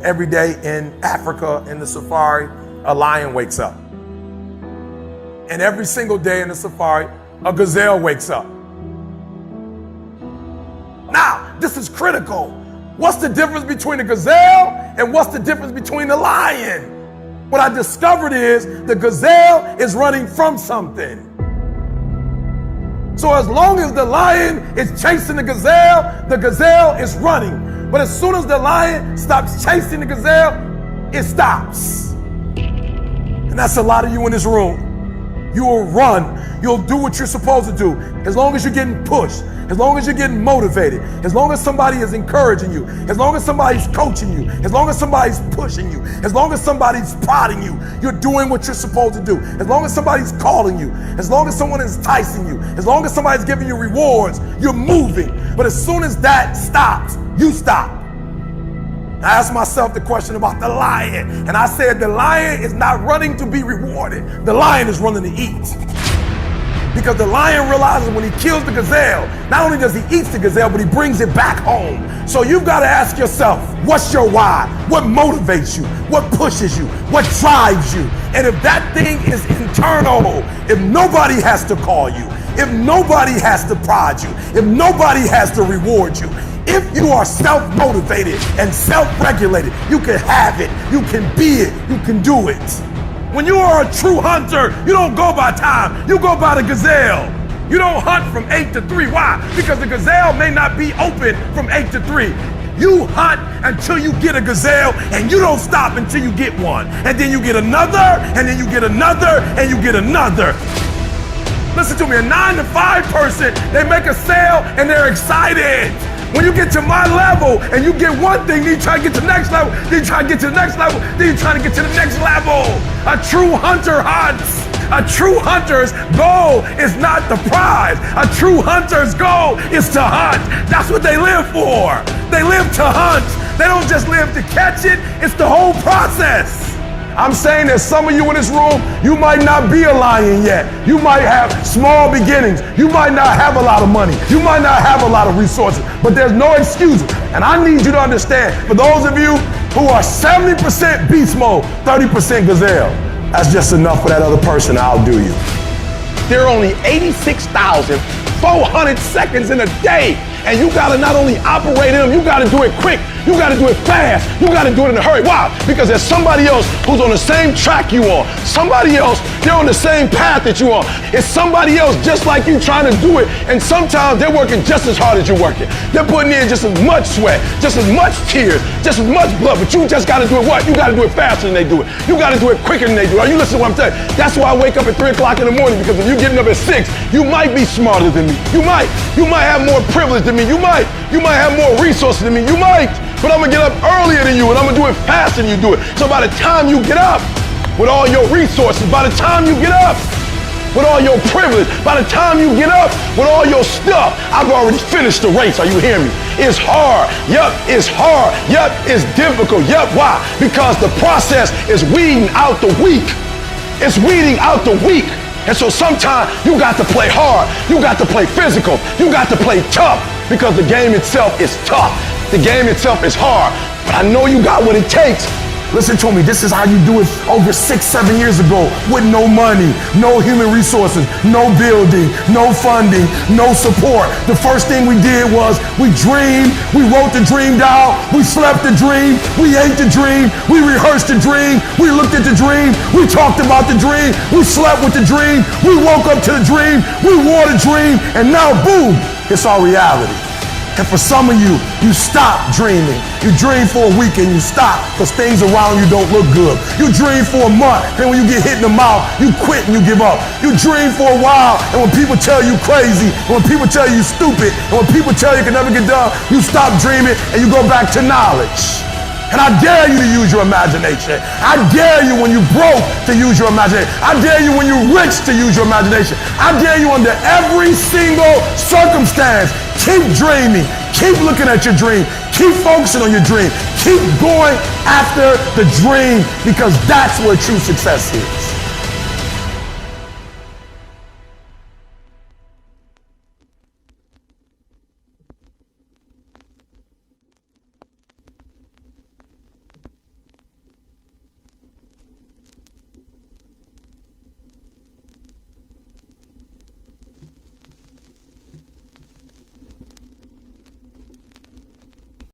Every day in Africa, in the safari, a lion wakes up. And every single day in the safari, a gazelle wakes up. Now, this is critical. What's the difference between a gazelle and what's the difference between the lion? What I discovered is the gazelle is running from something. So as long as the lion is chasing the gazelle is running. But as soon as the lion stops chasing the gazelle, it stops. And that's a lot of you in this room. You will run. You'll do what you're supposed to do. As long as you're getting pushed, as long as you're getting motivated, as long as somebody is encouraging you, as long as somebody's coaching you, as long as somebody's pushing you, as long as somebody's prodding you, you're doing what you're supposed to do. As long as somebody's calling you, as long as someone is enticing you, as long as somebody's giving you rewards, you're moving. But as soon as that stops, you stop. I asked myself the question about the lion, and I said the lion is not running to be rewarded. The lion is running to eat. Because the lion realizes when he kills the gazelle, not only does he eat the gazelle, but he brings it back home. So you've got to ask yourself, what's your why? What motivates you? What pushes you? What drives you? And if that thing is internal, if nobody has to call you, if nobody has to prod you, if nobody has to reward you, if you are self-motivated and self-regulated, you can have it, you can be it, you can do it. When you are a true hunter, you don't go by time, you go by the gazelle. You don't hunt from 8 to 3. Why? Because the gazelle may not be open from 8 to 3. You hunt until you get a gazelle, and you don't stop until you get one. And then you get another, and then you get another, and you get another. Listen to me, a 9 to 5 person, they make a sale and they're excited. When you get to my level and you get one thing, then you try to get to the next level, then you try to get to the next level, then you try to get to the next level. A true hunter hunts. A true hunter's goal is not the prize. A true hunter's goal is to hunt. That's what they live for. They live to hunt. They don't just live to catch it. It's the whole process. I'm saying that some of you in this room, you might not be a lion yet. You might have small beginnings. You might not have a lot of money. You might not have a lot of resources, but there's no excuse. And I need you to understand, for those of you who are 70% beast mode, 30% gazelle, that's just enough for that other person to outdo you. There are only 86,400 seconds in a day. And you gotta not only operate in them, you gotta do it quick. You gotta do it fast. You gotta do it in a hurry. Why? Because there's somebody else who's on the same track you are. Somebody else, they're on the same path that you are. It's somebody else just like you trying to do it. And sometimes they're working just as hard as you're working. They're putting in just as much sweat, just as much tears, just as much blood. But you just gotta do it what? You gotta do it faster than they do it. You gotta do it quicker than they do it. Are you listening to what I'm telling you? That's why I wake up at 3 o'clock in the morning, because if you're getting up at 6, you might be smarter than me. You might have more privilege than me. You might have more resources than me. You might. But I'm gonna get up earlier than you, and I'm gonna do it faster than you do it. So by the time you get up with all your resources, by the time you get up with all your privilege, by the time you get up with all your stuff, I've already finished the race. Are you hearing me? It's hard. Yup, it's hard. Yup, it's difficult. Yup, why? Because the process is weeding out the weak. It's weeding out the weak. And so sometimes you got to play hard. You got to play physical. You got to play tough, because the game itself is tough. The game itself is hard. But I know you got what it takes. Listen to me, this is how you do it over 6, 7 years ago, with no money, no human resources, no building, no funding, no support. The first thing we did was we dreamed, we wrote the dream down, we slept the dream, we ate the dream, we rehearsed the dream, we looked at the dream, we talked about the dream, we slept with the dream, we woke up to the dream, we wore the dream, and now boom, it's our reality. And for some of you, you stop dreaming. You dream for a week and you stop because things around you don't look good. You dream for a month, and when you get hit in the mouth, you quit and you give up. You dream for a while, and when people tell you crazy, and when people tell you stupid, and when people tell you can never get done, you stop dreaming and you go back to knowledge. And I dare you to use your imagination. I dare you when you're broke to use your imagination. I dare you when you're rich to use your imagination. I dare you under every single circumstance. Keep dreaming. Keep looking at your dream. Keep focusing on your dream. Keep going after the dream, because that's where true success is.